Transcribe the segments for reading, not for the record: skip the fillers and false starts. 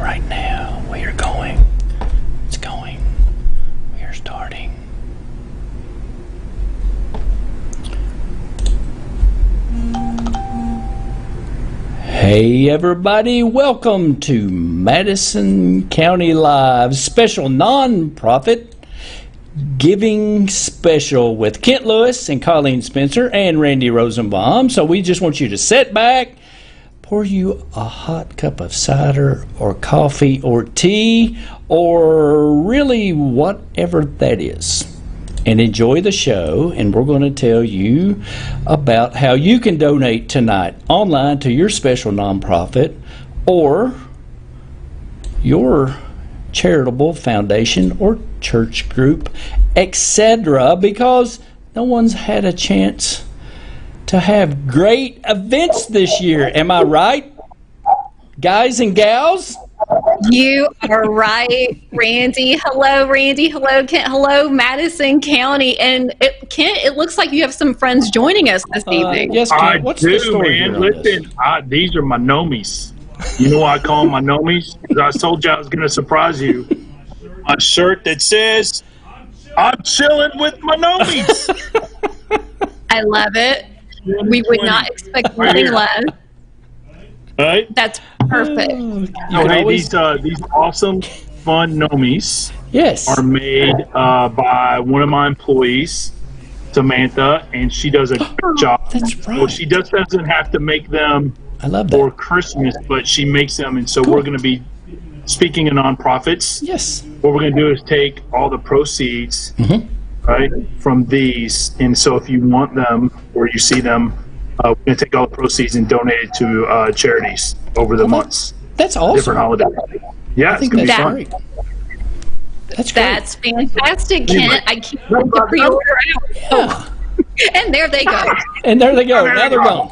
right now. We are going. It's going. We are starting. Hey everybody, welcome to Madison County Live's special non-profit giving special with Kent Lewis and Colleen Spencer and Randy Rosenbaum. So we just want you to sit back, pour you a hot cup of cider or coffee or tea or really whatever that is, and enjoy the show. And we're going to tell you about how you can donate tonight online to your special nonprofit or your charitable foundation or church group, etc., because no one's had a chance to have great events this year. Am I right, guys and gals? You are right, Randy. Hello, Randy. Hello, Kent. Hello, Madison County. And Kent, it looks like you have some friends joining us this evening. Yes, Kent. What's the story, man? here on this? Listen, these are my nomies. You know why I call them my nomies? Because I told you I was going to surprise you. A shirt that says, "I'm chilling with my nomies." I love it. We would not expect anything less. Right? That's perfect. These awesome, fun nomies Yes. are made by one of my employees, Samantha, and she does a good job. That's right. Well, she just doesn't have to make them I love for that. Christmas, but she makes them, and so Cool. we're going to be speaking of nonprofits. Yes. What we're going to do is take all the proceeds, right, from these, and so if you want them or you see them, we're going to take all the proceeds and donate it to charities over the months, That's awesome. different holidays. Yeah, I it's think going to be that's fun. great. That's great. That's fantastic, Kent. I can't wait to pre-order out. Oh. And there they go. And there they go. Now they're gone.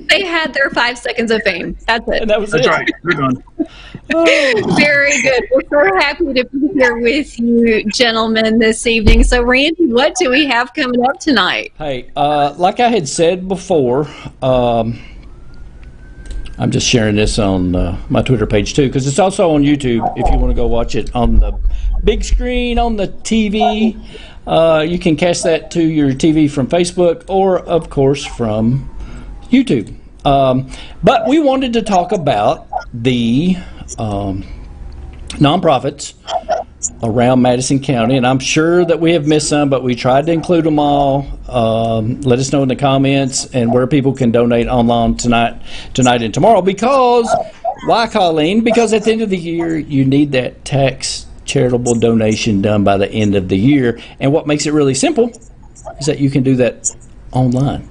They had their 5 seconds of fame. That's it. And that was That's it. right. We're done. Very good. We're so happy to be here with you, gentlemen, this evening. So, Randy, what do we have coming up tonight? Hey, like I had said before, I'm just sharing this on my Twitter page too, because it's also on YouTube if you want to go watch it on the big screen on the TV. You can cast that to your TV from Facebook or, of course, from YouTube. But we wanted to talk about the nonprofits around Madison County, and I'm sure that we have missed some, but we tried to include them all. Let us know in the comments and where people can donate online tonight and tomorrow. Because, why, Colleen? Because at the end of the year, you need that tax charitable donation done by the end of the year. And what makes it really simple is that you can do that online.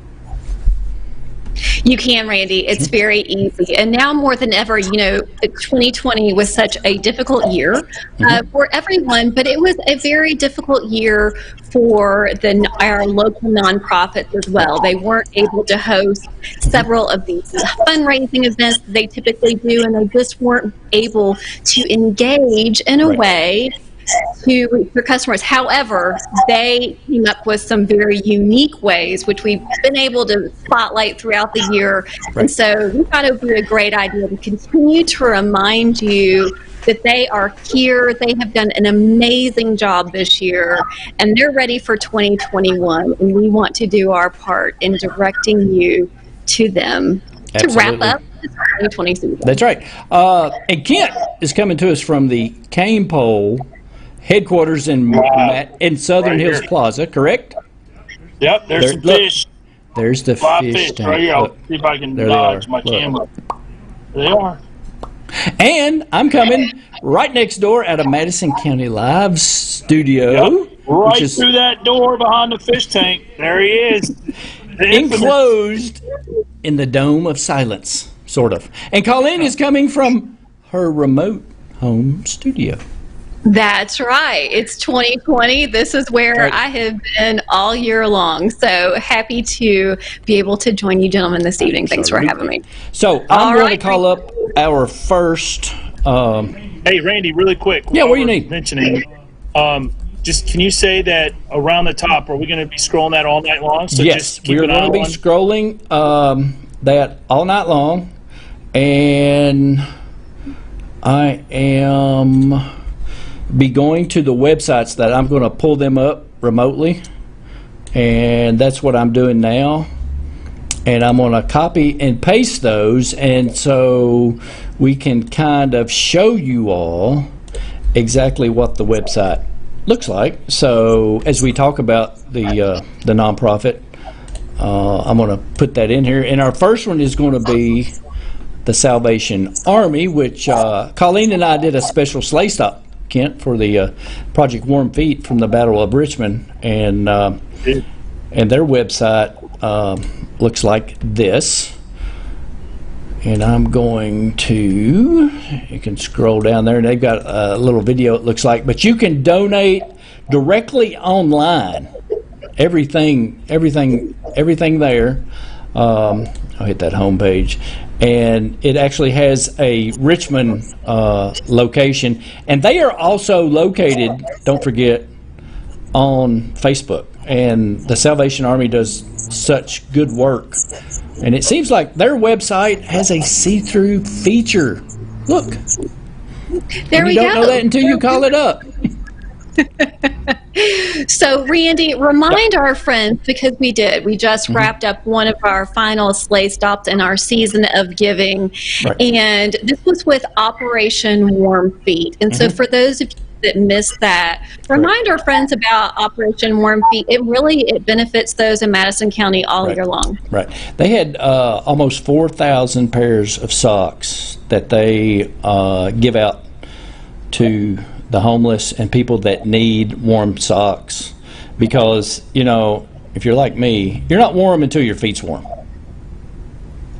You can, Randy. It's very easy. And now more than ever, 2020 was such a difficult year for everyone, but it was a very difficult year for our local nonprofits as well. They weren't able to host several of these fundraising events that they typically do, and they just weren't able to engage in a way to reach their customers. However, they came up with some very unique ways, which we've been able to spotlight throughout the year. And so we thought it would be a great idea to continue to remind you that they are here. They have done an amazing job this year, and they're ready for 2021. And we want to do our part in directing you to them to wrap up the 2020 season. That's right. And Kent is coming to us from the Cane Pole headquarters in Southern Hills Plaza, correct? Yep, there's some fish. There's the Live fish fish tank. right here. I'll Look, see if I can there they dodge are. my Look. camera. There they are. And I'm coming right next door out of Madison County Live studio. Yep. Right which is through that door behind the fish tank. There he is. The infamous- enclosed in the dome of silence, sort of. And Colleen is coming from her remote home studio. That's right. It's 2020. This is where I have been all year long. So happy to be able to join you gentlemen this evening. Thanks for having me. So I'm going to call up our first. Hey, Randy, really quick. Yeah, what do you need? Mentioning, just can you say that around the top, are we going to be scrolling that all night long? So Yes, just keep we're an eye going to be on- scrolling that all night long. And I am be going to the websites that I'm going to pull them up remotely, and that's what I'm doing now. And I'm going to copy and paste those, and so we can kind of show you all exactly what the website looks like. So as we talk about the nonprofit, I'm going to put that in here. And our first one is going to be the Salvation Army, which Colleen and I did a special sleigh stop, Kent, for the Project Warm Feet from the Battle of Richmond, and their website looks like this. And I'm going to, you can scroll down there, and they've got a little video, it looks like, but you can donate directly online. Everything there. I'll hit that home page, and it actually has a Richmond location, and they are also located, don't forget, on Facebook. And the Salvation Army does such good work, and it seems like their website has a see-through feature. Look, there we go. You go. don't know that until you call it up. So, Randy, remind our friends, because we just wrapped up one of our final sleigh stops in our season of giving, and this was with Operation Warm Feet. And so for those of you that missed that, remind our friends about Operation Warm Feet. It benefits those in Madison County all year long. Right. They had almost 4,000 pairs of socks that they give out to the homeless and people that need warm socks, because if you're like me, you're not warm until your feet's warm.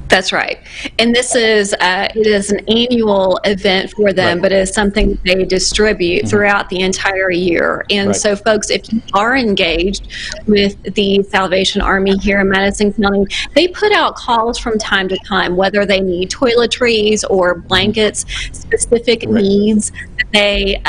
That's right. And this is it is an annual event for them, but it is something they distribute throughout the entire year. And so, folks, if you are engaged with the Salvation Army here in Madison County, they put out calls from time to time, whether they need toiletries or blankets, specific needs that they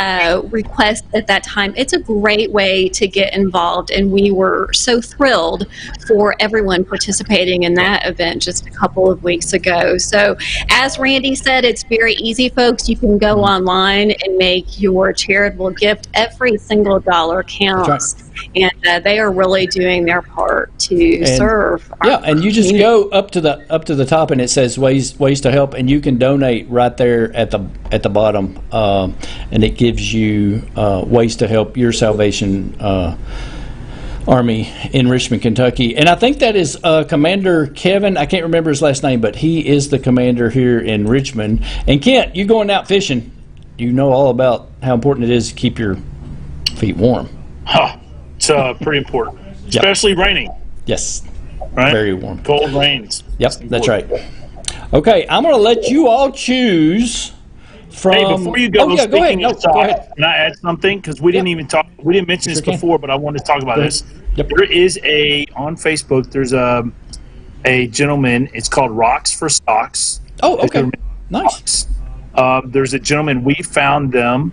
request at that time. It's a great way to get involved, and we were so thrilled for everyone participating in that event just a couple of weeks ago. So as Randy said, it's very easy, folks. You can go online and make your charitable gift. Every single dollar counts. And they are really doing their part to serve. And you just go up to the top, and it says ways to help, and you can donate right there at the bottom, and it gives you ways to help your Salvation Army in Richmond, Kentucky. And I think that is Commander Kevin. I can't remember his last name, but he is the commander here in Richmond. And Kent, you going out fishing, you know all about how important it is to keep your feet warm. It's pretty important, especially raining. Yes, right? Very warm. Cold rains. Yep, that's right. Okay, I'm going to let you all choose from. Hey, before you go, go ahead. No, go ahead. Can I add something? Because we didn't even talk. We didn't mention this before, but I wanted to talk about this. Yep. There is on Facebook. There's a gentleman. It's called Rocks for Socks. Oh, okay. Nice. There's a gentleman. We found them.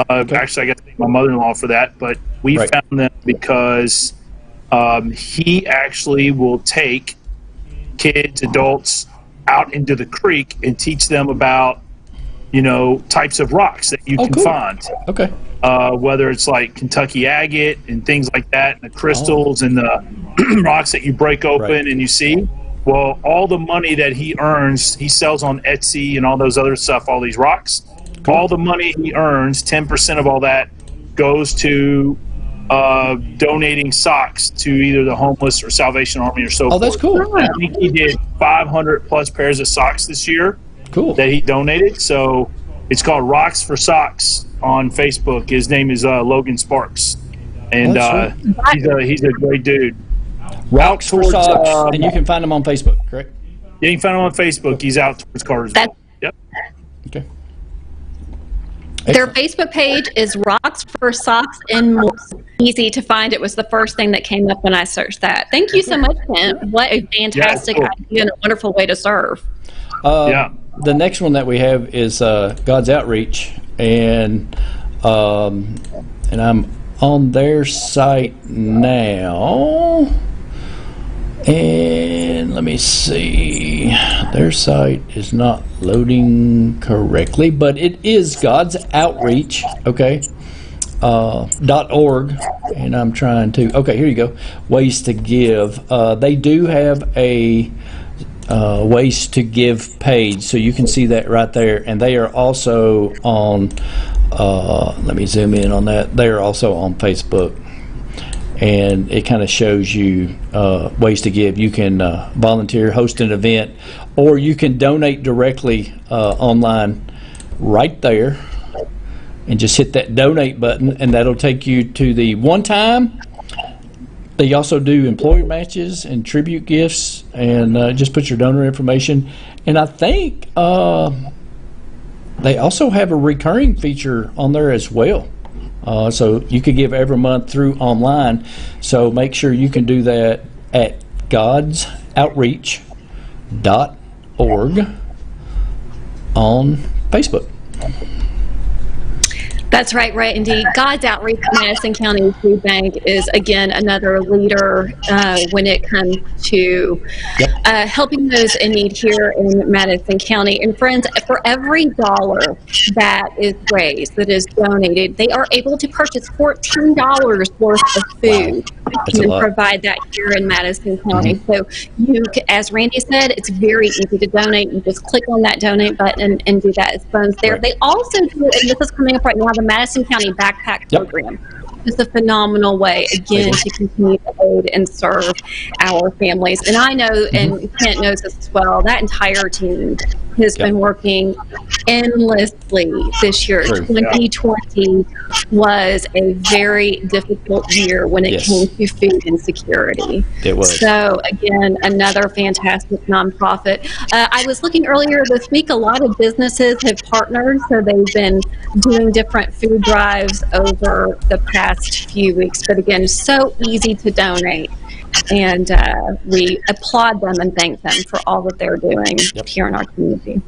Actually, I got to thank my mother-in-law for that, but we found them because he actually will take kids, adults out into the creek and teach them about, types of rocks that you can find. Okay. Whether it's like Kentucky agate and things like that, and the crystals and the rocks that you break open and you see. Well, all the money that he earns, he sells on Etsy and all those other stuff, all these rocks. Cool. All the money he earns, 10% of all that goes to donating socks to either the homeless or Salvation Army or so forth. Oh, that's cool. I think he did 500 plus pairs of socks this year. Cool. That he donated. So it's called Rocks for Socks on Facebook. His name is Logan Sparks, and he's a great dude. Rocks for Socks, and you can find him on Facebook, correct? Yeah, you can find him on Facebook. He's out towards Cartersville. Yep. Okay. Their Facebook page is Rocks for Socks and More. Easy to find. It was the first thing that came up when I searched that. Thank you so much, Kent. What a fantastic idea and a wonderful way to serve. The next one that we have is God's Outreach, and I'm on their site now, And let me see. Their site is not loading correctly, but it is God's Outreach, okay, .org. And I'm trying to, okay, here you go. Ways to give. They do have a Ways to Give page, so you can see that right there. And they are also on, let me zoom in on that. They are also on Facebook. And it kind of shows you ways to give. You can volunteer, host an event, or you can donate directly online right there and just hit that donate button, and that'll take you to the one time. They also do employer matches and tribute gifts, and just put your donor information. And I think they also have a recurring feature on there as well. So you could give every month through online. So make sure you can do that at godsoutreach.org on Facebook. That's right, Randy. God's Outreach Madison County Food Bank is, again, another leader when it comes to helping those in need here in Madison County. And friends, for every dollar that is raised, that is donated, they are able to purchase $14 worth of food and provide that here in Madison County. So you, as Randy said, it's very easy to donate. You just click on that donate button and do that. It's funds there. They also do, and this is coming up right now, the Madison County Backpack Program. It's a phenomenal way, again, to continue to aid and serve our families. And I know, and Kent knows this as well, that entire team has been working endlessly this year. 2020 was a very difficult year when it came to food insecurity. It was. So, again, another fantastic nonprofit. I was looking earlier this week, a lot of businesses have partnered, so they've been doing different food drives over the past few weeks. But again, so easy to donate. And we applaud them and thank them for all that they're doing here in our community.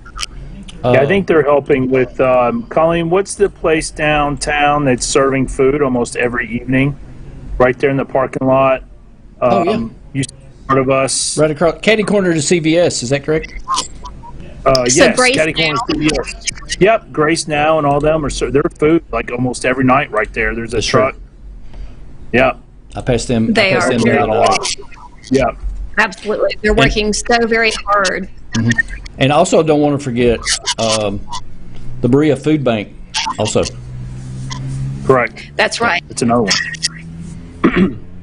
Yeah, I think they're helping with, Colleen, what's the place downtown that's serving food almost every evening? Right there in the parking lot. You part of us. Right across, catty corner to CVS, is that correct? Yes, catty corner to CVS. Yep, Grace Now and all them are their food like almost every night right there. There's a truck. Yeah. I passed them. They are very Yeah. Absolutely. They're working so very hard. And also don't want to forget the Berea Food Bank also. Correct. That's right. It's another one.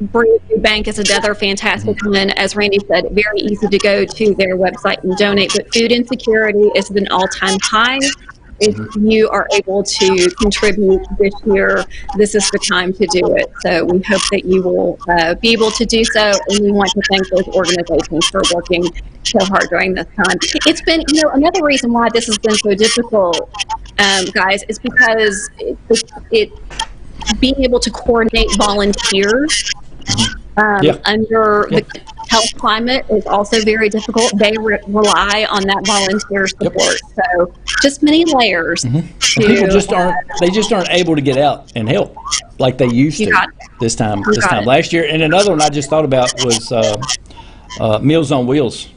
Berea Food Bank is another fantastic one. As Randy said, very easy to go to their website and donate. But food insecurity is at an all-time high. If you are able to contribute this year, this is the time to do it. So we hope that you will be able to do so, and we want to thank those organizations for working so hard during this time. It's been, another reason why this has been so difficult, guys, is because it being able to coordinate volunteers under the health climate is also very difficult. They rely on that volunteer support. So just many layers. People just aren't able to get out and help like they used to this time last year. And another one I just thought about was Meals on Wheels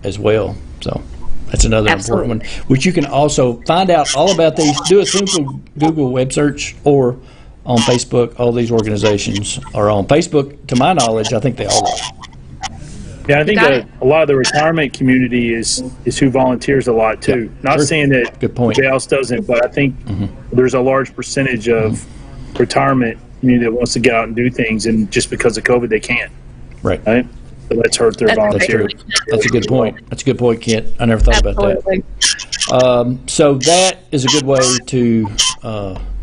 as well. So that's another important one, which you can also find out all about these. Do a simple Google web search or on Facebook. All these organizations are on Facebook. To my knowledge, I think they all are. Yeah, I think a lot of the retirement community is who volunteers a lot too. Not saying that everybody else doesn't, but I think there's a large percentage of retirement community that wants to get out and do things, and just because of COVID, they can't. Right? So that's hurt their volunteers. That's a good point. That's a good point, Kent. I never thought about that. So that is a good way to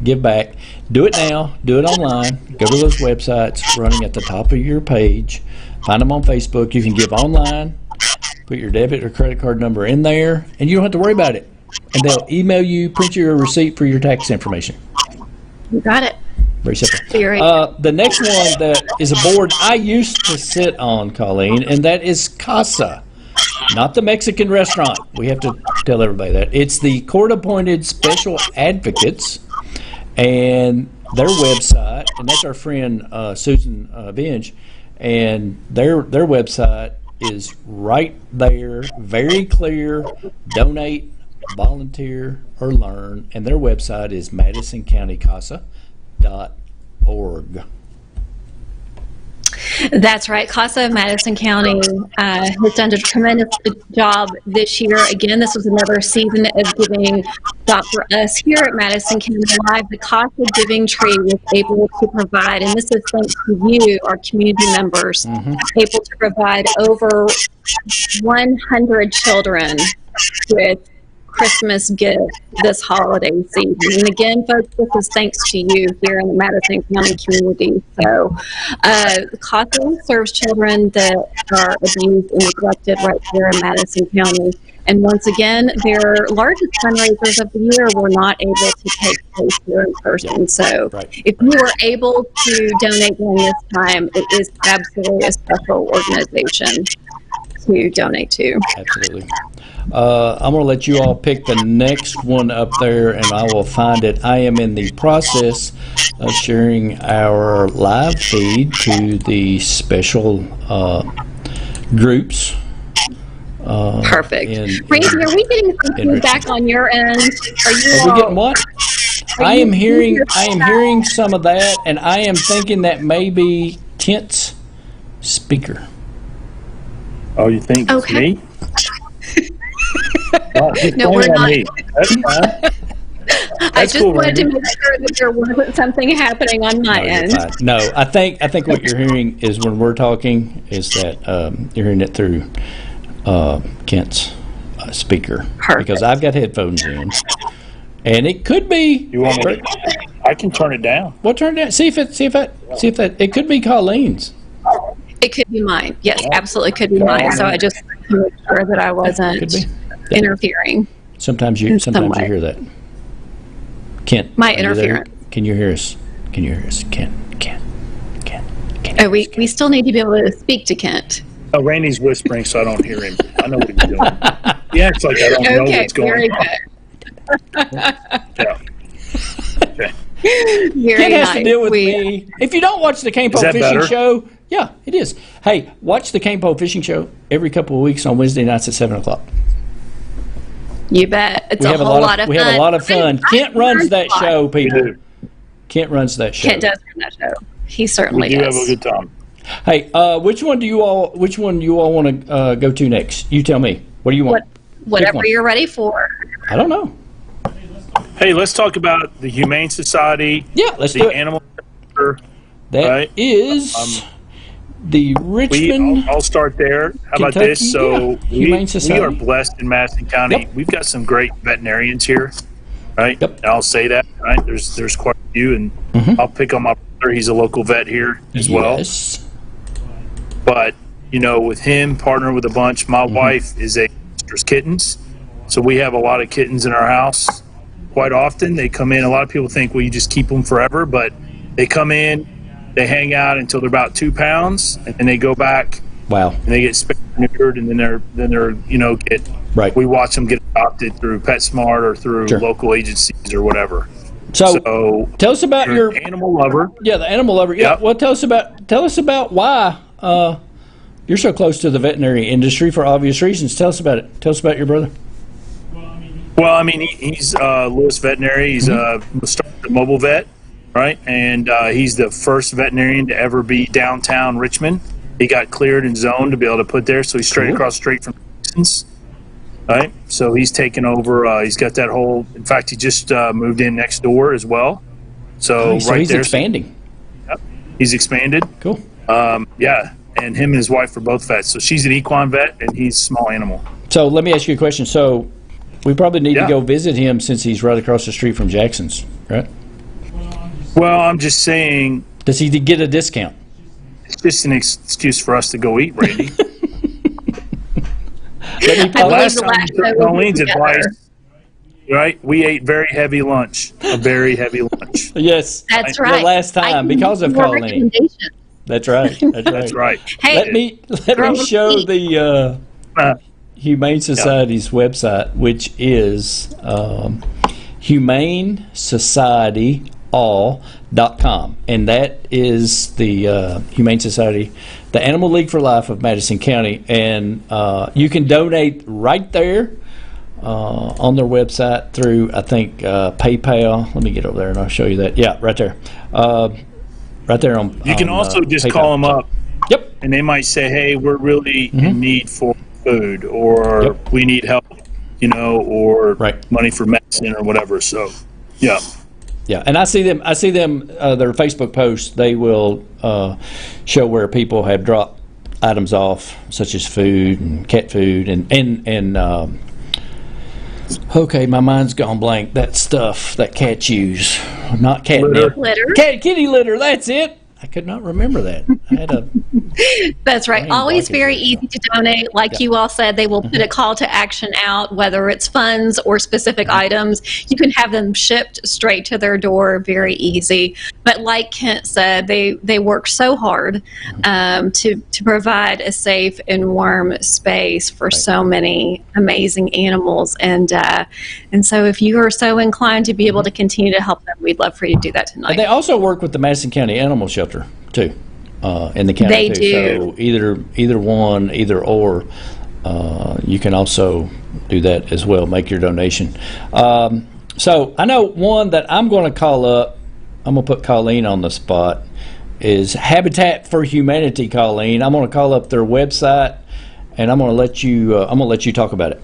give back. Do it now. Do it online. Go to those websites running at the top of your page. Find them on Facebook. You can give online. Put your debit or credit card number in there, and you don't have to worry about it. And they'll email you, print you a receipt for your tax information. You got it. Very simple. The next one that is a board I used to sit on, Colleen, and that is CASA, not the Mexican restaurant. We have to tell everybody that. It's the court-appointed special advocates, and their website, and that's our friend Susan Binge. and their website is right there, very clear. Donate, volunteer, or learn, and their website is MadisonCountyCASA.org. That's right. CASA of Madison County has done a tremendous job this year. Again, this was another season of giving job for us here at Madison County Live. The CASA Giving Tree was able to provide, and this is thanks to you, our community members, able to provide over 100 children with Christmas gift this holiday season. And again, folks, this is thanks to you here in the Madison County community. So, CASA serves children that are abused and neglected right here in Madison County. And once again, their largest fundraisers of the year were not able to take place here in person. So, if you are able to donate during this time, it is absolutely a special organization to donate to. Absolutely. I'm going to let you all pick the next one up there, and I will find it. I am in the process of sharing our live feed to the special groups. Perfect. Randy, are we getting some feedback on your end? Are we getting what? I am hearing some of that, and I am thinking that maybe Kent's speaker. Oh, you think it's me? No, we're not. That's fine. I just wanted to make sure that there wasn't something happening on my end. No, I think what you're hearing is when we're talking is that you're hearing it through Kent's speaker. Perfect. Because I've got headphones in, and it could be. You want me to? I can turn it down. Well, turn it down. See if that. It could be Colleen's. It could be mine. Yes, absolutely could be mine. So I just wanted to make sure that I wasn't interfering. Sometimes you hear that. Kent, my interference. Can you hear us? Kent. Oh, we still need to be able to speak to Kent. Oh, Randy's whispering, so I don't hear him. I know what he's doing. He acts like I don't know what's going on. Yeah. Okay. Kent has to deal with me. If you don't watch the Campo Fishing Show, yeah, it is. Hey, watch the Campo Fishing Show every couple of weeks on Wednesday nights at 7 o'clock. You bet. It's a whole lot of fun. We have a lot of fun. Kent runs that show, people. Kent runs that show. Kent does run that show. He certainly does. We do have a good time. Hey, which one do you all want to go to next? You tell me. What do you want? Whatever you're ready for. I don't know. Hey, let's talk about the Humane Society. Yeah, let's do it. Animal. That is the Richmond. I'll start there. How about this? So we are blessed in Madison County. Yep. We've got some great veterinarians here, right? Yep. And I'll say that, right? There's quite a few, and I'll pick on my brother. He's a local vet here as well. But with him, partner with a bunch. My wife is a mistress kittens, so we have a lot of kittens in our house. Quite often, they come in. A lot of people think, well, you just keep them forever, but they come in. They hang out until they're about 2 pounds, and then they go back. Wow! And they get neutered, and then they're get right. We watch them get adopted through PetSmart or through local agencies or whatever. So tell us about your animal lover. Yeah, the animal lover. Yeah. Well, tell us about why you're so close to the veterinary industry for obvious reasons. Tell us about it. Tell us about your brother. Well, I mean, he's Lewis Veterinary. He's a mobile vet. Right, and he's the first veterinarian to ever be downtown Richmond. He got cleared and zoned to be able to put there, so he's straight across the street from Texans. Right, so he's taken over. He's got that whole. In fact, he just moved in next door as well. So he's expanding. Yep, he's expanded. Cool. Yeah, and him and his wife are both vets. So she's an equine vet, and he's small animal. So let me ask you a question. So we probably need to go visit him since he's right across the street from Jackson's, right? Well, I'm just saying. Does he get a discount? It's just an excuse for us to go eat, Randy. Last time you took Colleen's advice, right? We ate very heavy lunch. A very heavy lunch. Yes. That's right. The last time because of Colleen. That's right. That's right. Hey, let me show the Humane Society's website, which is humanesocietyall.com, and that is the Humane Society the Animal League for Life of Madison County, and you can donate right there on their website through, I think, PayPal. Let me get over there and I'll show you that. Yeah, right there. Right there on. You can also just PayPal. call them up. Yep. And they might say, "Hey, we're really in need for food, or we need help, or money for medicine or whatever." So, yeah. Yeah, and I see them. Their Facebook posts. They will show where people have dropped items off, such as food and cat food, and okay, my mind's gone blank. That stuff that cats use, not catnip. Litter. Kitty litter. That's it. I could not remember that. I had a. That's right. Always very easy to donate. Like you all said, they will put a call to action out, whether it's funds or specific items. You can have them shipped straight to their door. Very easy. But like Kent said, they work so hard to provide a safe and warm space for so many amazing animals. And so if you are so inclined to be able to continue to help them, we'd love for you to do that tonight. And they also work with the Madison County Animal Shelter too, in the county. They too. do. So either one, either or, you can also do that as well. Make your donation. So I know one that I'm going to call up. I'm going to put Colleen on the spot. Is Habitat for Humanity, Colleen? I'm going to call up their website, and I'm going to let you talk about it.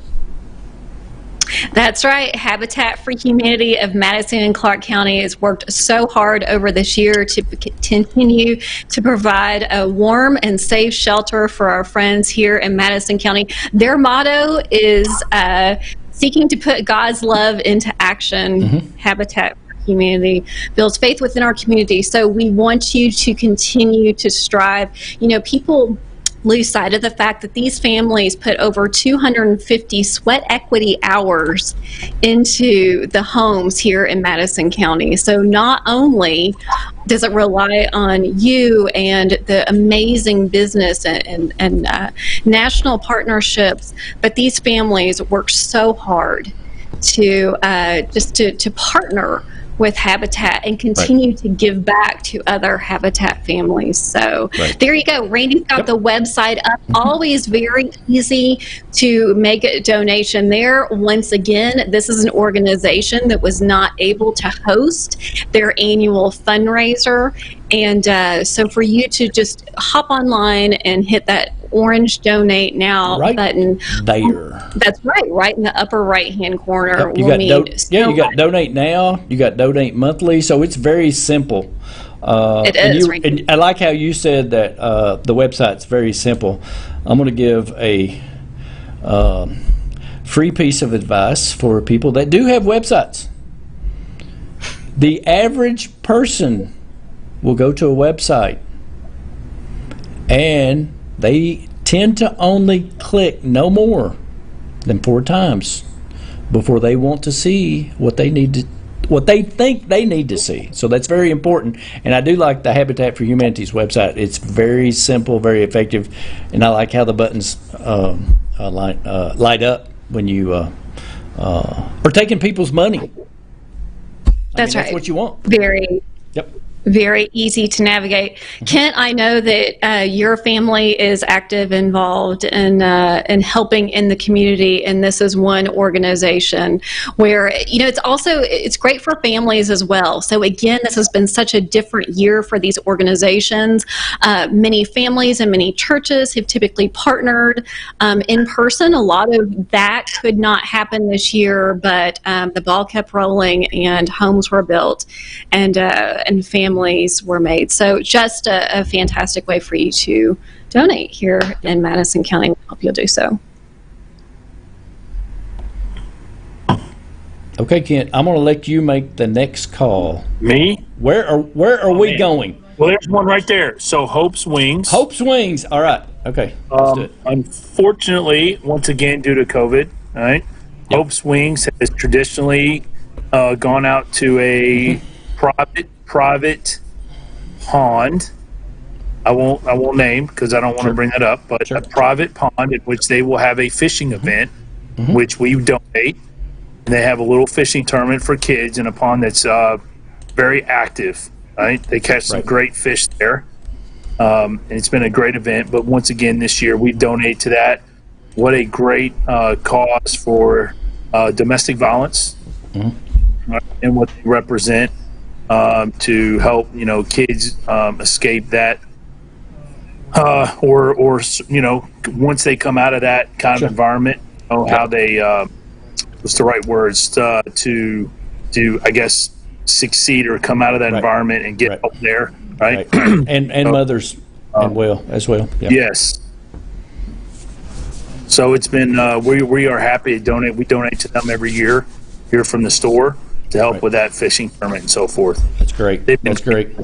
That's right. Habitat for Humanity of Madison and Clark County has worked so hard over this year to continue to provide a warm and safe shelter for our friends here in Madison County. Their motto is seeking to put God's love into action. Habitat for Humanity builds faith within our community. So we want you to continue to strive. People lose sight of the fact that these families put over 250 sweat equity hours into the homes here in Madison County. So not only does it rely on you and the amazing business and national partnerships, but these families work so hard to to partner with Habitat and continue to give back to other Habitat families. So there you go. Randy's got the website up. Always very easy to make a donation there. Once again, this is an organization that was not able to host their annual fundraiser. And so for you to just hop online and hit that orange donate now button there. That's right in the upper right hand corner. You got donate now, you got donate monthly, so it's very simple. It is. And I like how you said that the website's very simple. I'm going to give a free piece of advice for people that do have websites. The average person will go to a website and they tend to only click no more than 4 times before they want to see what they think they need to see. So that's very important. And I do like the Habitat for Humanity's website. It's very simple, very effective, and I like how the buttons light up when you are taking people's money. That's right. That's what you want. Very easy to navigate. Kent, I know that your family is active, involved in helping in the community, and this is one organization where it's great for families as well. So again, this has been such a different year for these organizations. Many families and many churches have typically partnered in person. A lot of that could not happen this year, but the ball kept rolling and homes were built and families were made. So just a fantastic way for you to donate here in Madison County. We hope you'll do so. Okay, Kent, I'm going to let you make the next call. Me? Where are we going? Well, there's one right there. So Hope's Wings. Hope's Wings. All right. Okay. Let's do it. Unfortunately, once again, due to COVID, right? Hope's Wings has traditionally gone out to a private pond. I won't name because I don't want to bring that up, but a private pond in which they will have a fishing event, which we donate. And they have a little fishing tournament for kids in a pond that's very active. Right? They catch some great fish there. and it's been a great event. But once again, this year we donate to that. What a great cause for domestic violence, and what they represent to help kids escape that, or once they come out of that kind of environment, how they what's the right words to I guess succeed or come out of that environment and get help there, right? and mothers as well. Yeah. Yes. So it's been we are happy to donate. We donate to them every year here from the store to help with that fishing permit and so forth. That's great. That's great.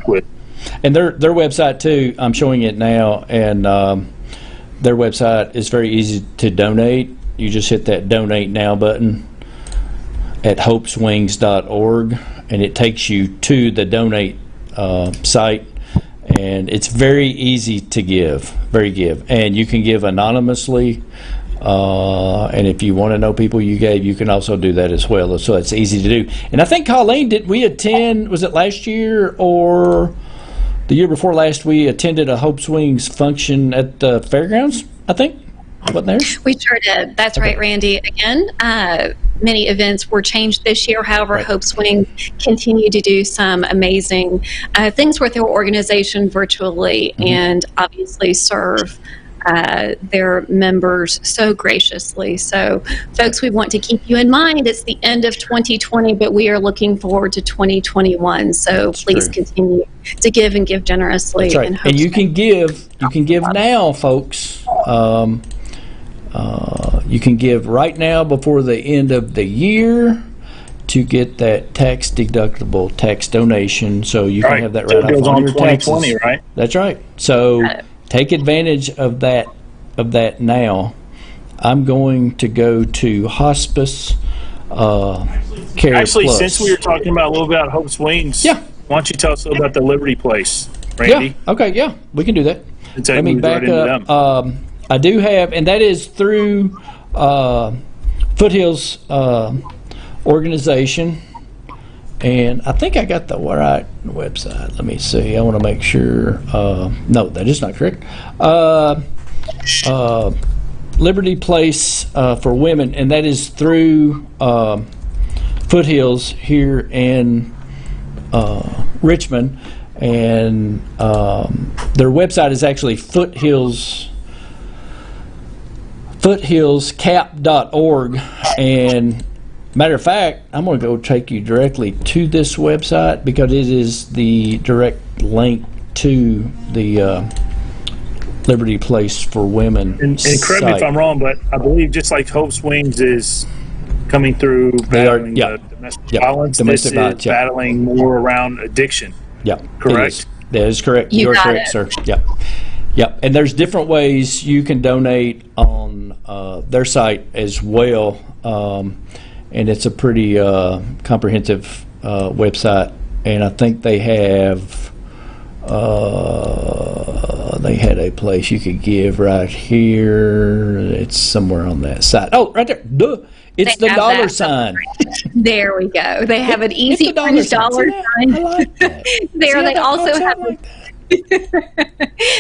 And their website too, I'm showing it now, and their website is very easy to donate. You just hit that donate now button at hopeswings.org, and it takes you to the donate site, and it's very easy to give, and you can give anonymously, and if you want to know people you gave, you can also do that as well. So it's easy to do. And I think, Colleen, did we attend, was it last year or the year before last, we attended a Hope Swings function at the fairgrounds, I think? Wasn't there? We sure did. That's right, Randy. Again, many events were changed this year. However, Hope Swings continue to do some amazing things with their organization virtually, and obviously serve their members so graciously. So, folks, we want to keep you in mind. It's the end of 2020, but we are looking forward to 2021. So please continue to give and give generously. That's right. And you can give now, folks. You can give right now before the end of the year to get that tax-deductible tax donation, so you can have that right off on your taxes. Right? That's right. So take advantage of that now. I'm going to go to hospice care. Actually, plus. Since we were talking about a little bit about Hope Swings, why don't you tell us a little about the Liberty Place, Randy? Yeah. Okay. Yeah, we can do that. Let me back up. I do have, and that is through Foothills organization, and I think I got the right website. Let me see. I want to make sure. No, that is not correct. Liberty Place for Women, and that is through Foothills here in Richmond, and their website is actually foothillscap.org, and matter of fact, I'm going to go take you directly to this website because it is the direct link to the Liberty Place for Women and correct me if I'm wrong, but I believe just like Hope Swings is coming through battling domestic violence, this is battling more around addiction. Yeah, correct? That is correct. You're correct, sir. Yeah. Yep, and there's different ways you can donate on their site as well, and it's a pretty comprehensive website. And I think they have they had a place you could give right here. It's somewhere on that site. Oh, right there. Duh. It's the dollar sign. There we go. They have an easy dollar sign. I like that. There, they also have.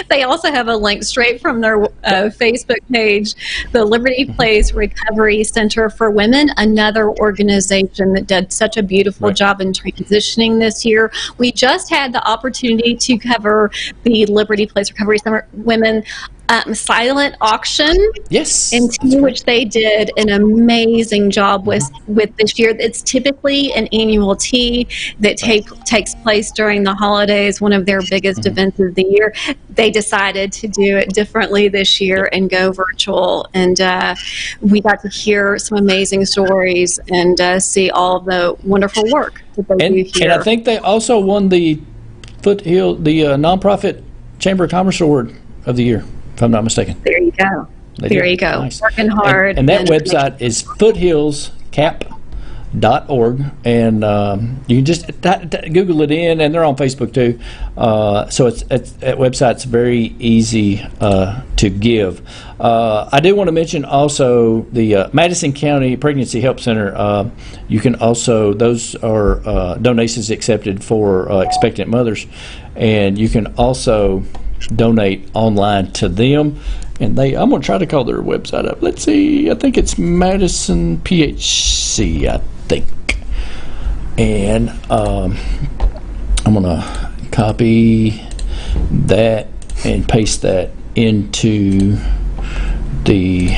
They also have a link straight from their Facebook page, the Liberty Place Recovery Center for Women, another organization that did such a beautiful job in transitioning this year. We just had the opportunity to cover the Liberty Place Recovery Center Women silent auction, in which they did an amazing job with this year. It's typically an annual tea that takes place during the holidays, one of their biggest events of the year. They decided to do it differently this year and go virtual, and we got to hear some amazing stories and see all of the wonderful work that they do here. And I think they also won the Nonprofit Chamber of Commerce Award of the year, if I'm not mistaken. There you go. There you go. Nice. Working hard. And that website is foothillscap.org, and you can just Google it in, and they're on Facebook too. So that website's very easy to give. I do want to mention also the Madison County Pregnancy Help Center. You can also, those are donations accepted for expectant mothers, and you can also donate online to them. And I'm going to try to call their website up. Let's see. I think it's Madison PHC, I think. And I'm going to copy that and paste that into the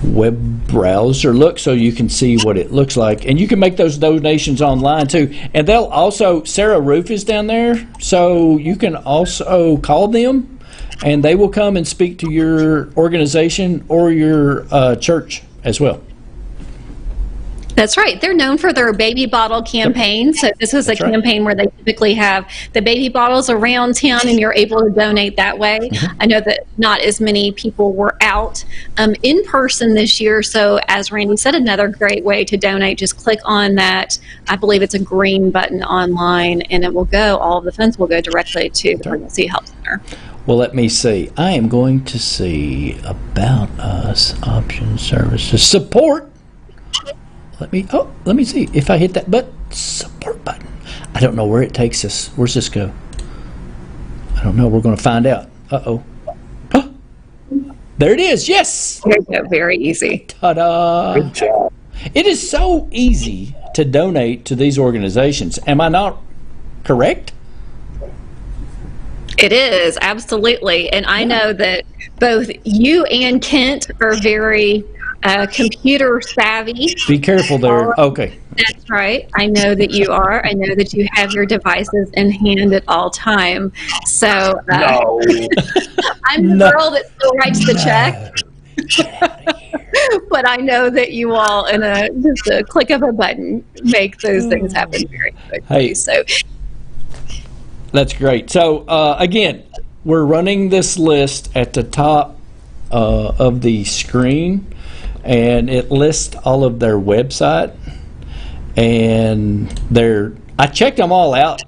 web browser look so you can see what it looks like. And you can make those donations online too. And they'll also, Sarah Roof is down there, so you can also call them and they will come and speak to your organization or your church as well. That's right. They're known for their baby bottle campaign. So this is a campaign where they typically have the baby bottles around town and you're able to donate that way. I know that not as many people were out in person this year. So as Randy said, another great way to donate, just click on that. I believe it's a green button online and it will go, all of the funds will go directly to the Pregnancy Help Center. Well, let me see. I am going to see About Us, Options, Services, Support. Let me see if I hit that support button. I don't know where it takes us. Where's this go? I don't know. We're going to find out. Uh-oh. Oh, there it is. Yes. There you go. Very easy. Ta-da. Good job. It is so easy to donate to these organizations. Am I not correct? It is, absolutely. And I know that both you and Kent are very computer savvy. Be careful there. Okay. That's right. I know that you are. I know that you have your devices in hand at all time. So No. I'm the girl that still writes the check. But I know that you all, in just a click of a button, make those things happen very quickly. Hey. So That's great. So, again, we're running this list at the top of the screen, and it lists all of their website. And I checked them all out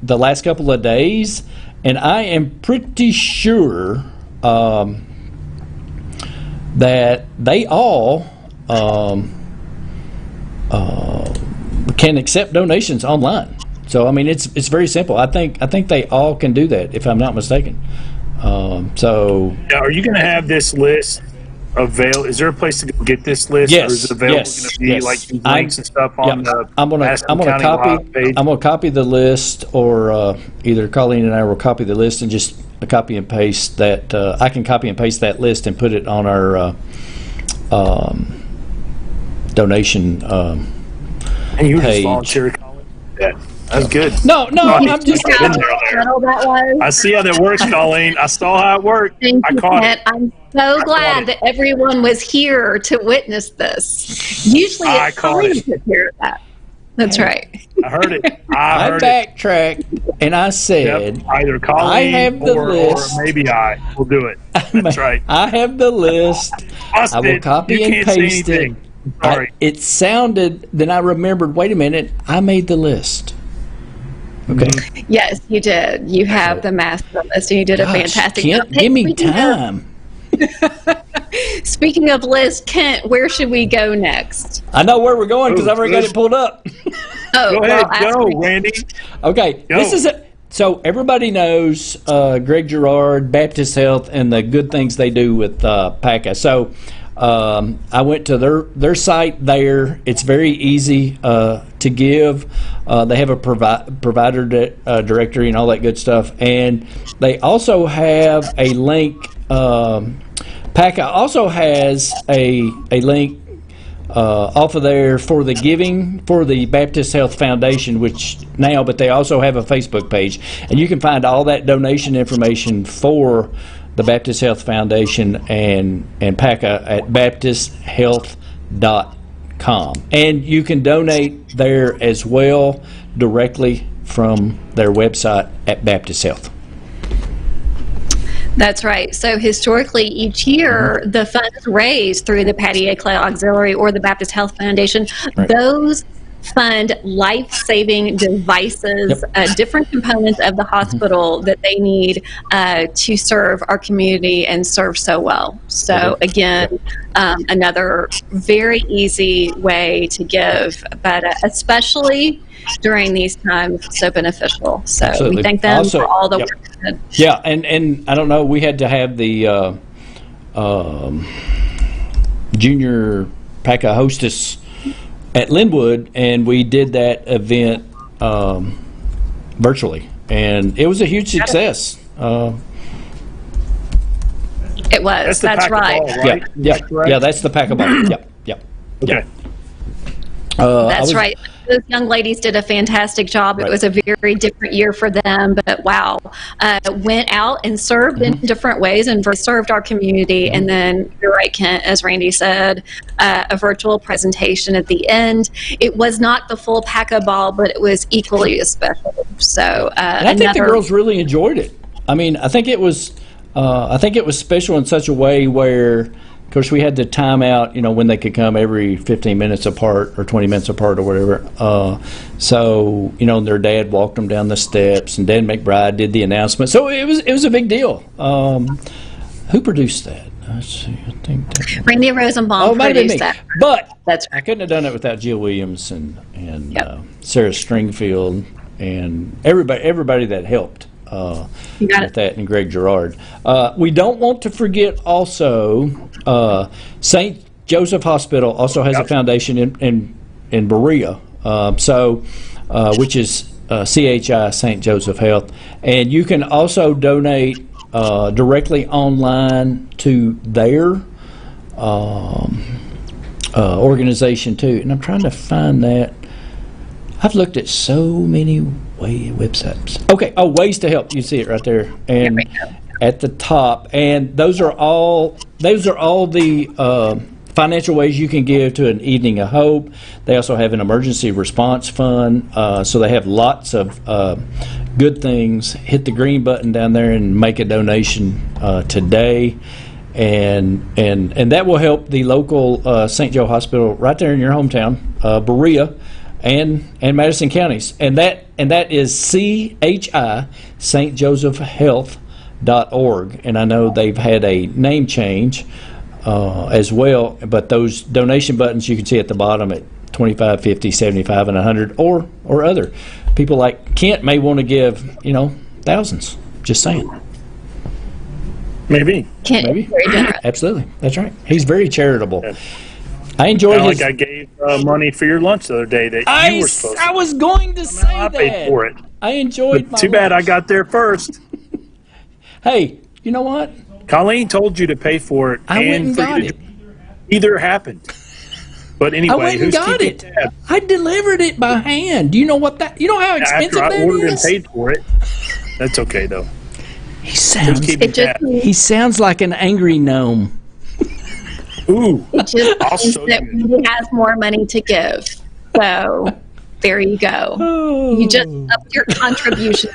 the last couple of days, and I am pretty sure that they all can accept donations online. So I mean, it's very simple. I think they all can do that, if I'm not mistaken. So Now, are you going to have this list available? Is there a place to go get this list? Yes, or is it available yes, going to be yes. like these links and stuff on the I'm gonna Madison County Live page? I'm gonna copy the list, or either Colleen and I will copy the list and just copy and paste that. I can copy and paste that list and put it on our donation And you were just page. volunteering. Yeah, that's good. No, I'm just. I've been there. that was. I see how that works, Colleen. I saw how it worked. Thank I you, caught Kent. it. I'm so caught glad it. that everyone was here to witness this. Usually I it's caught Colleen it. to hear that. That's right. I heard it. I heard it. backtracked and I said, Yep. Either Colleen I have the or list. maybe I will do it. That's right. I have the list. I will copy you and can't say paste it. anything. Sorry. It sounded. Then I remembered. Wait a minute. I made the list. Okay. Yes, you did. You have the master list, and you did a fantastic job. Kent, give me time. Speaking of list, Kent, where should we go next? I know where we're going because I've already got it pulled up. Oh, Go ahead, ask go, me. Randy. Okay, Go. this is it. So everybody knows Greg Gerard, Baptist Health, and the good things they do with PACA. So I went to their site there. It's very easy to give. They have a provider directory and all that good stuff. And they also have a link. PACA also has a link off of there for the giving for the Baptist Health Foundation, but they also have a Facebook page, and you can find all that donation information for the Baptist Health Foundation and PACA at baptisthealth.com, and you can donate there as well directly from their website at Baptist Health. That's right. So historically, each year, the funds raised through the Patty A. Clay Auxiliary or the Baptist Health Foundation, Right. those fund life-saving devices, different components of the hospital that they need to serve our community and serve so well. So again, another very easy way to give, but especially during these times, so beneficial. So Absolutely. We thank them Also, for all the work. Yeah, and I don't know, we had to have the junior PACA hostess at Linwood, and we did that event virtually, and it was a huge success. It was. That's right. Ball, right. Yeah, that's the PACA ball. Yep. Okay. That's right. Those young ladies did a fantastic job. It was a very different year for them, but wow, went out and served in different ways and served our community. And then, you're right, Kent, as Randy said, a virtual presentation at the end. It was not the full PACA ball, but it was equally as special. So and I think the girls really enjoyed it. I mean, I think it was special in such a way where, of course, we had the timeout, when they could come every 15 minutes apart or 20 minutes apart or whatever. So, their dad walked them down the steps, and Dan McBride did the announcement. So it was a big deal. Who produced that? Let's see. I think that Randy Rosenbaum produced that. But that's I couldn't have done it without Jill Williams and Sarah Stringfield and everybody that helped. With that, and Greg Gerard. We don't want to forget also St. Joseph Hospital also has a foundation in Berea, which is CHI, St. Joseph Health, and you can also donate directly online to their organization too. And I'm trying to find that. I've looked at so many websites. Okay, ways to help. You see it right there, and at the top. And those are all the financial ways you can give to an Evening of Hope. They also have an emergency response fund, so they have lots of good things. Hit the green button down there and make a donation today, and that will help the local St. Joe Hospital right there in your hometown, Berea. And Madison counties, and that is CHI, St. Joseph Health.org, and I know they've had a name change as well, but those donation buttons you can see at the bottom at 25, 50, 75, and 100, or other people like Kent may want to give thousands. Just saying. Maybe. Kent is very generous. Absolutely, that's right. He's very charitable. Yeah. I enjoyed his. Like I gave money for your lunch the other day that you were supposed to. I was going to say that. I paid for it. I enjoyed my Too bad I got there first. Hey, you know what? Colleen told you to pay for it. I went and got it. Either happened. But anyway, I went and got it. I delivered it by hand. Do you know what that? You know how expensive that is? After I ordered and paid for it. That's okay though. He sounds like an angry gnome. Ooh, it just means that he has more money to give. So there you go. Oh. You just up your contribution.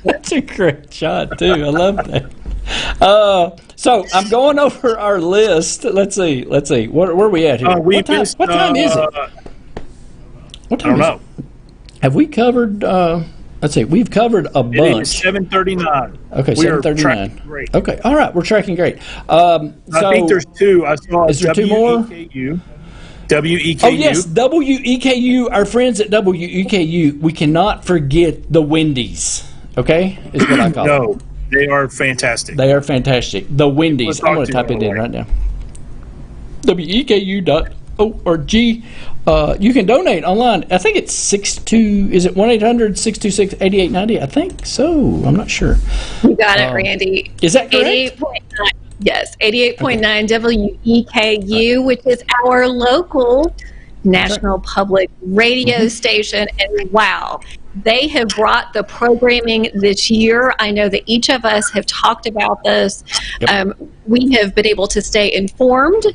That's a great shot too. I love that. So I'm going over our list. Let's see. Where are we at here? What time is it? What time I don't know. Have we covered? Let's see. We've covered a bunch. It is 7:39. Okay, 7:39. Great. Okay, all right. We're tracking great. I think there's two. I saw. Is there two more? WEKU. Oh yes, WEKU. Our friends at WEKU. We cannot forget the Wendy's. Okay, is what I call them. No, they are fantastic. They are fantastic. The Wendy's. I'm going to type it in right now. WEKU.org. You can donate online. I think it's 1-800-626-8890. I think so. I'm not sure. You got it, Randy. Is that correct? 88.9. Yes, 88.9 WEKU, which is our local national public radio station. And wow, they have brought the programming this year. I know that each of us have talked about this. Yep. We have been able to stay informed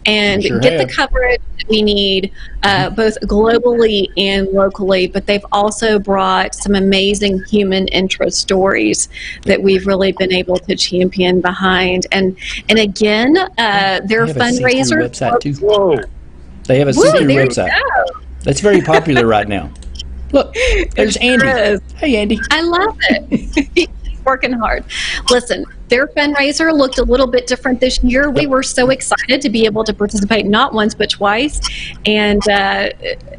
and get the coverage that we need, both globally and locally. But they've also brought some amazing human interest stories that we've really been able to champion behind. And again, their fundraiser. They have a secret website. That's very popular right now. Look, there's Andy. is. Hey, Andy. I love it. He's working hard. Listen, their fundraiser looked a little bit different this year. We were so excited to be able to participate not once but twice. And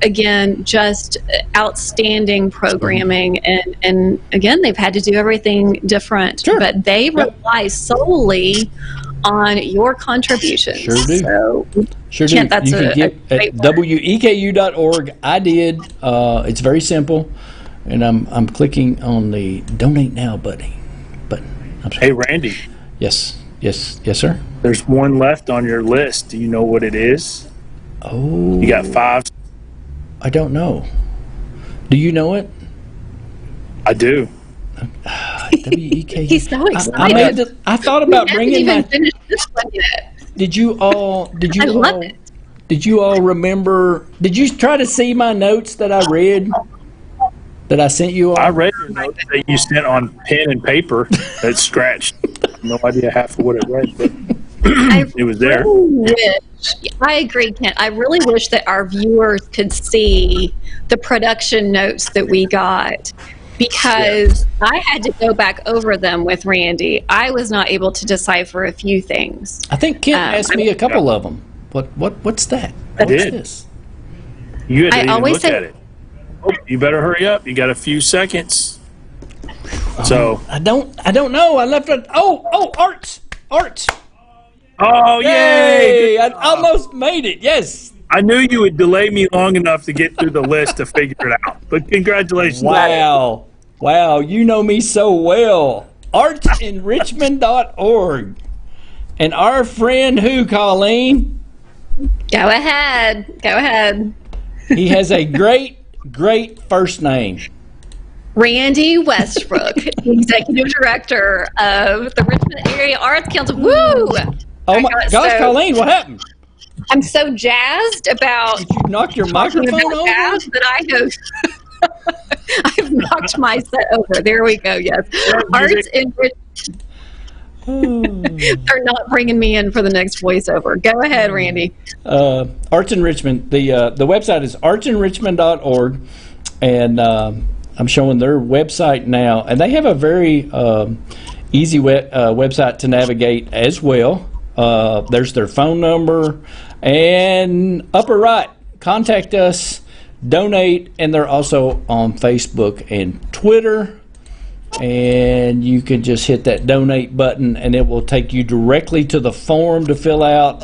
again, just outstanding programming. And again, they've had to do everything different. Sure. But they rely solely on your contributions. Sure do. So, Sure do. Kent, that's you can get at weku.org. I did. It's very simple. And I'm clicking on the donate now button. Hey, Randy. Yes, sir. There's one left on your list. Do you know what it is? Oh, You got 5. I don't know. Do you know it? I do. WEKU. He's so excited. I thought about bringing my. Finished this one yet. Did you all? I love it. Did you all remember? Did you try to see my notes that I read? That I sent you all? I read your notes that you sent on pen and paper that's scratched. No idea half of what it read, but it was there. I agree, Kent. I really wish that our viewers could see the production notes that we got, because I had to go back over them with Randy. I was not able to decipher a few things. I think Kent asked me a couple of them. What's that? I What's did. this? You had to even always look say- at it. Oh, you better hurry up. You got a few seconds. So, I don't know. I left it. Oh, arts. oh, yay! Yay! I almost made it. Yes. I knew you would delay me long enough to get through the list to figure it out. But congratulations. Wow. You know me so well. Artsenrichmond.org. And our friend who, Colleen? Go ahead. He has a great first name. Randy Westbrook, the Executive Director of the Richmond Area Arts Council. Woo! Oh my gosh, Colleen, what happened? I'm so jazzed about Did you knock your talking microphone about over? jazz that I have. I've knocked my set over. There we go. Yes, Arts in They're not bringing me in for the next voiceover. Go ahead, Randy. Arts in Richmond. The website is artsenrichmond.org, and I'm showing their website now, and they have a very easy website to navigate as well. There's their phone number, and upper right, contact us, donate, and they're also on Facebook and Twitter. And you can just hit that donate button and it will take you directly to the form to fill out.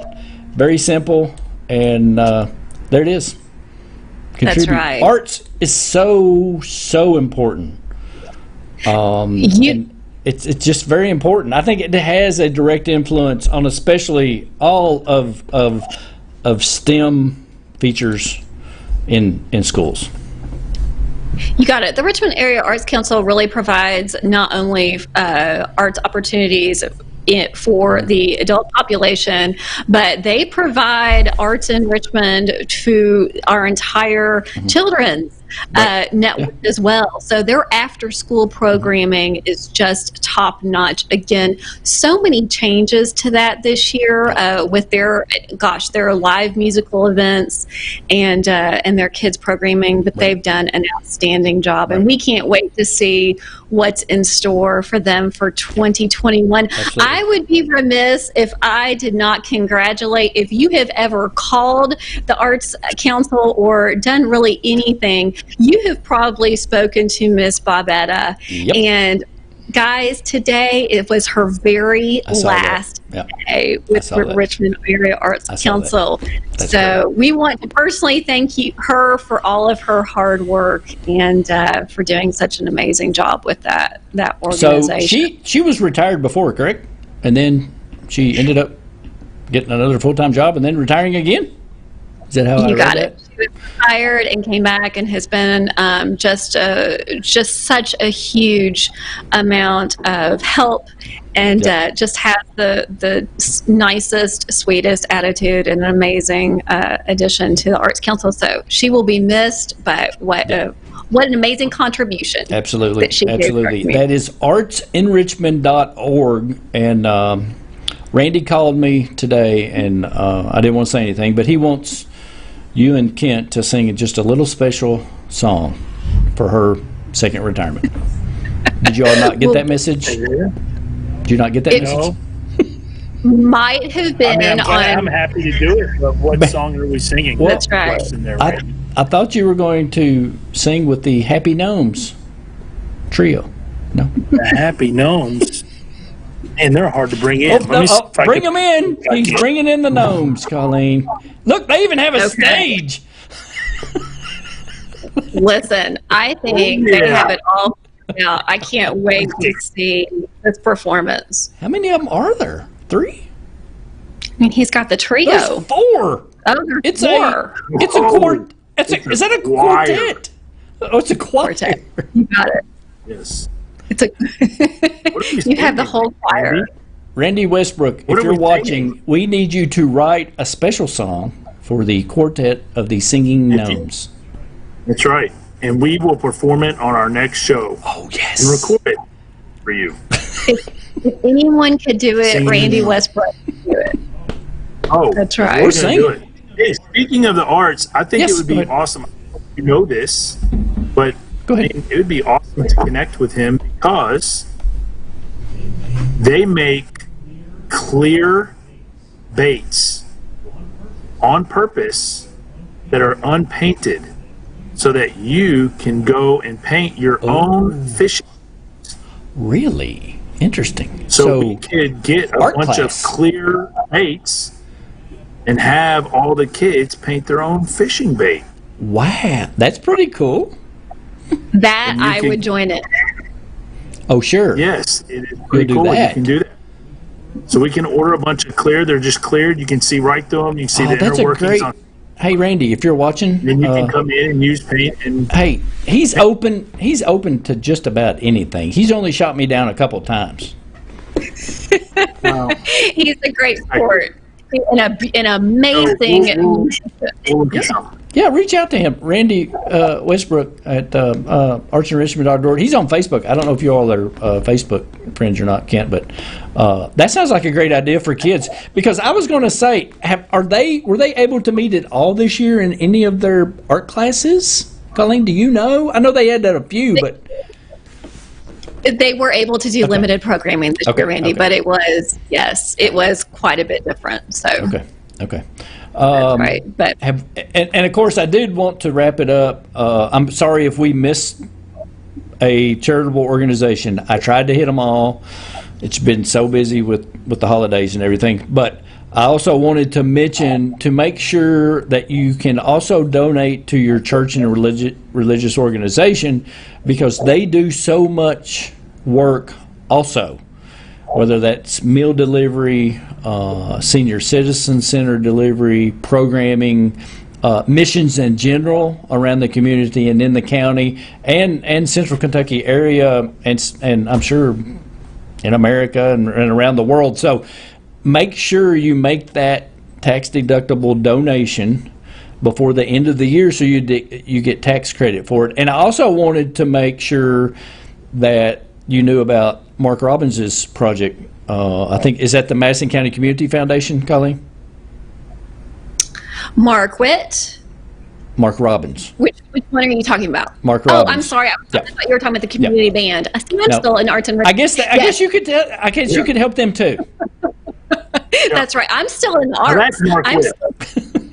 Very simple, and there it is. That's right. Arts is so important. And it's just very important. I think it has a direct influence on especially all of STEM features in schools. You got it. The Richmond Area Arts Council really provides not only arts opportunities for the adult population, but they provide arts in Richmond to our entire children's network as well. So their after-school programming is just top-notch. Again, so many changes to that this year with their live musical events and their kids programming, but they've done an outstanding job, and we can't wait to see what's in store for them for 2021. Absolutely. I would be remiss if I did not congratulate, if you have ever called the Arts Council or done really anything, you have probably spoken to Miss Bobetta. Yep. And guys, today it was her very last day with Richmond Area Arts Council. So we want to personally thank her for all of her hard work and for doing such an amazing job with that organization. So she was retired before, correct? And then she ended up getting another full-time job and then retiring again? Is that how I read got that? it. She was retired and came back and has been just such a huge amount of help, and just has the nicest, sweetest attitude and an amazing addition to the Arts Council. So she will be missed, but what an amazing contribution. Absolutely. That she gave our community. That is artsenrichmond.org, and Randy called me today, and I didn't want to say anything, but he wants you and Kent to sing just a little special song for her second retirement. Did you all not get that message? Did you not get that message? Might have been I'm happy to do it, but what song are we singing? Well, that's right. I thought you were going to sing with the Happy Gnomes trio. No? The Happy Gnomes. And they're hard to bring in. Bring them in. He's bringing in the gnomes, Colleen. Look, they even have a stage. Listen, I think they have it all out. I can't wait to see this performance. How many of them are there? 3? I mean, he's got the trio. There's 4. Oh, there's 4. It's a quartet. Is that a quartet? Oh, it's a quartet. You got it. Yes. It's a. You have the whole choir. Randy Westbrook, if you're watching, we need you to write a special song for the Quartet of the Singing Gnomes. That's right. And we will perform it on our next show. Oh, yes. And record it for you. If anyone could do it, Randy Westbrook could do it. Oh, that's right. We're going to do it. Hey, speaking of the arts, I think it would be awesome. You know this, but it would be awesome to connect with him because they make clear baits on purpose that are unpainted so that you can go and paint your own fishing. Really? Interesting. So we could get a bunch of clear baits and have all the kids paint their own fishing bait. Wow, that's pretty cool. That I would join it. Oh, sure. Yes, it is pretty cool. You can do that. So we can order a bunch of clear. They're just cleared. You can see right through them. You can see the inner workings on. Hey, Randy, if you're watching, then you can come in and use paint. And hey, he's open. He's open to just about anything. He's only shot me down a couple of times. Wow. He's a great sport. An amazing. Yeah, reach out to him, Randy Westbrook at archenrichmond.org. He's on Facebook. I don't know if you all are Facebook friends or not, Kent, but that sounds like a great idea for kids. Because I was going to say, were they able to meet at all this year in any of their art classes? Colleen, do you know? I know they had a few, but they were able to do limited programming this year, Randy. But it was quite a bit different. So okay. Right, but and of course I did want to wrap it up. I'm sorry if we missed a charitable organization. I tried to hit them all. It's been so busy with the holidays and everything. But I also wanted to mention to make sure that you can also donate to your church and religious organization because they do so much work also. Whether that's meal delivery, senior citizen center delivery, programming, missions in general around the community and in the county and Central Kentucky area and I'm sure in America and around the world. So make sure you make that tax deductible donation before the end of the year so you get tax credit for it. And I also wanted to make sure that you knew about Mark Robbins's project. I think, is that the Madison County Community Foundation, Colleen? Mark Witt? Mark Robbins. Which one are you talking about? Mark Robbins. Oh, I'm sorry. I thought you were talking about the community band. I think I'm still in arts and I guess you could. You could help them too. That's right. I'm still in art. That's Mark Witt.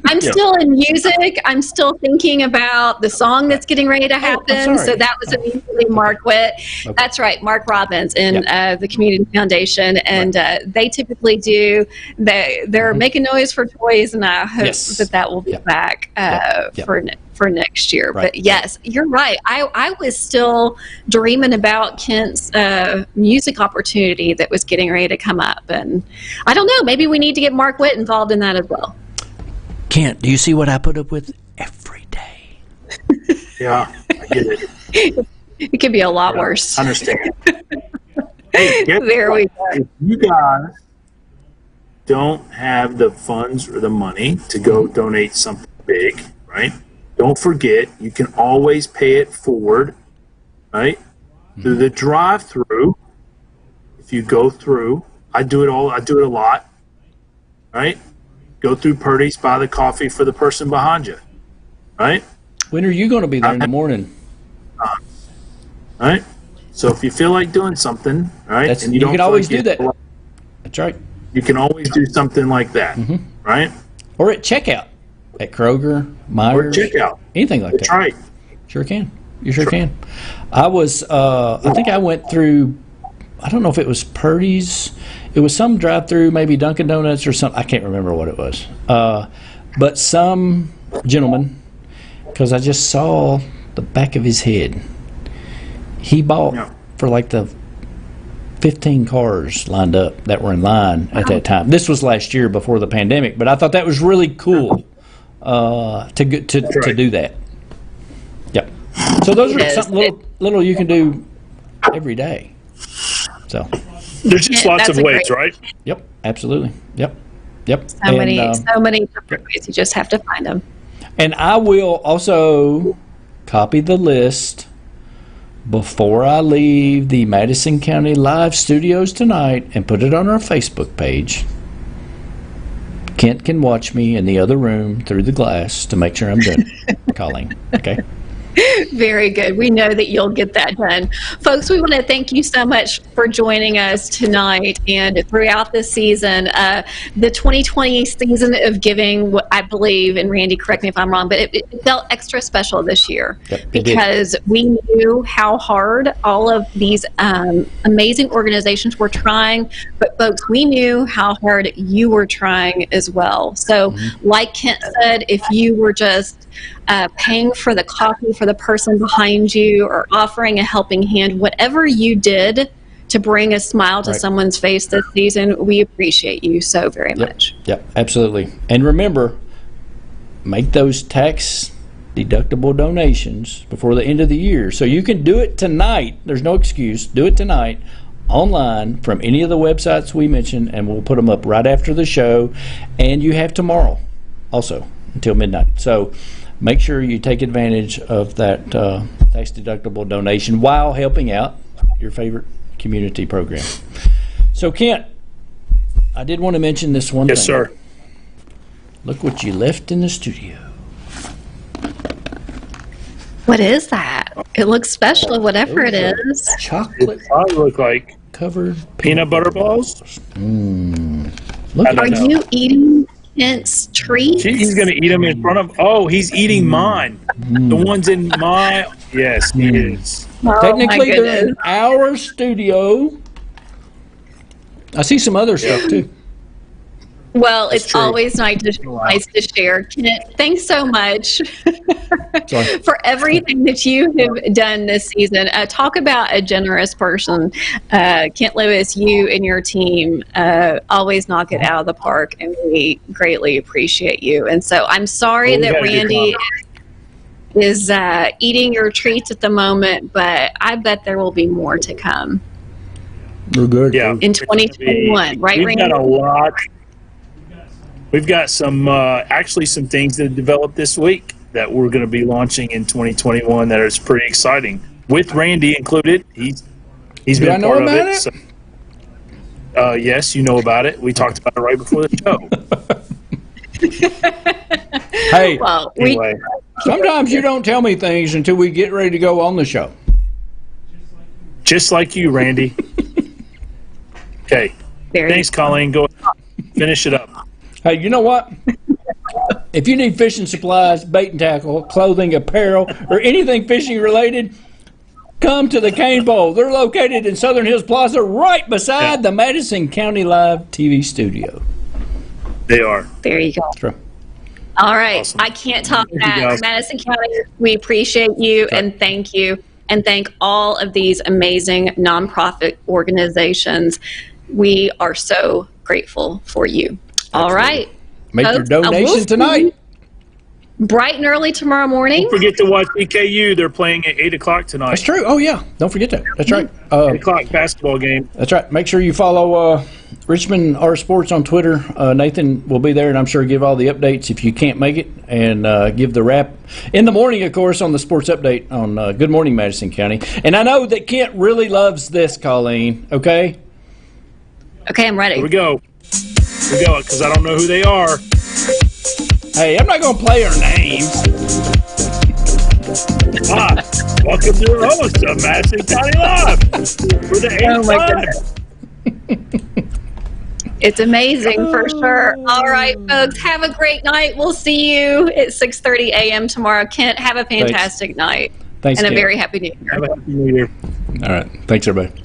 I'm still in music. I'm still thinking about the song that's getting ready to happen. So that was immediately Mark Witt. Okay. That's right, Mark Robbins in the Community Foundation. And they typically do, they're making noise for toys, and I hope that will be back for next year. Right. But yes, you're right. I was still dreaming about Kent's music opportunity that was getting ready to come up. And I don't know, maybe we need to get Mark Witt involved in that as well. Kent, do you see what I put up with every day? Yeah, I get it. It could be a lot worse. I understand. Hey, there we go. If you guys don't have the funds or the money to go donate something big, right? Don't forget, you can always pay it forward, right? Through the drive-through. If you go through, I do it a lot, right? Go through Purdy's, buy the coffee for the person behind you. right? When are you going to be there in the morning? All right. So if you feel like doing something, right, and you can always do that. That's right. You can always do something like that, right? Or at checkout at Kroger, Myers, or checkout, anything like That's that. right. Sure can. You sure can. I was. I think I went through. I don't know if it was Purdy's. It was some drive-through, maybe Dunkin' Donuts or something. I can't remember what it was. But some gentleman, because I just saw the back of his head. He bought for like the 15 cars lined up that were in line at that time. This was last year before the pandemic, but I thought that was really cool to do that. Yep. So those are something little you can do every day. So there's just lots of ways, right? Yep. Absolutely. Yep. So many different ways. You just have to find them. And I will also copy the list before I leave the Madison County Live studios tonight and put it on our Facebook page. Kent can watch me in the other room through the glass to make sure I'm done calling. Okay? Very good. We know that you'll get that done. Folks, we want to thank you so much for joining us tonight and throughout this season. The 2020 season of giving, I believe, and Randy, correct me if I'm wrong, but it felt extra special this year because we knew how hard all of these amazing organizations were trying, but folks, we knew how hard you were trying as well. So like Kent said, if you were just paying for the coffee for the person behind you or offering a helping hand, whatever you did to bring a smile to someone's face this season, we appreciate you so very much. Yep, absolutely. And remember, make those tax deductible donations before the end of the year. So you can do it tonight. There's no excuse. Do it tonight online from any of the websites we mentioned, and we'll put them up right after the show. And you have tomorrow also until midnight. So make sure you take advantage of that tax deductible donation while helping out your favorite community program. So Kent, I did want to mention this one thing. Yes, sir. Look what you left in the studio. What is that? It looks special, whatever it is. Chocolate It probably look like covered peanut butter balls. Look Are you eating Kent's treats? He's going to eat them in front of. Oh, he's eating mine. The ones in my. Yes, he is. Technically, they're in our studio. I see some other stuff too. Well, it's always nice to share. Kent, thanks so much for everything that you have done this season. Talk about a generous person. Kent Lewis, you and your team always knock it out of the park, and we greatly appreciate you. And so I'm sorry that Randy is eating your treats at the moment, but I bet there will be more to come. We're good. Yeah. In 2021, right, Randy? We've got a lot. We've got some, actually some things that have developed this week that we're going to be launching in 2021 that is pretty exciting. With Randy included. He's been part of it. So, yes, you know about it. We talked about it right before the show. Hey, Well, Anyway, sometimes you don't tell me things until we get ready to go on the show. just like you, Randy. Okay. Thanks, Colleen. Go ahead. Finish it up. Hey, you know what? If you need fishing supplies, bait and tackle, clothing, apparel, or anything fishing related, come to the Cane Bowl. They're located in Southern Hills Plaza right beside the Madison County Live TV studio. They are. there you go. True. All right. Awesome. I can't top Thank you, that. guys. Madison County, we appreciate you and thank you. And thank all of these amazing nonprofit organizations. We are so grateful for you. All right. Make your Folks, donation tonight. Bright and early tomorrow morning. Don't forget to watch EKU. They're playing at 8 o'clock tonight. That's true. Oh, yeah. Don't forget that. That's right. 8 o'clock basketball game. That's right. Make sure you follow Richmond R Sports on Twitter. Nathan will be there, and I'm sure give all the updates if you can't make it, and give the wrap in the morning, of course, on the sports update on Good Morning Madison County. And I know that Kent really loves this, Colleen. Okay? Okay, I'm ready. Here we go. Here we go, because I don't know who they are. Hey, I'm not going to play her names. welcome to the host of Madison County Live for the 8th Oh my time. goodness. It's amazing for sure. All right, folks, have a great night. We'll see you at 6:30 a.m. tomorrow. Kent, have a fantastic night. Thanks, and Kent. a very happy new year. Have a happy New Year. All right. Thanks, everybody.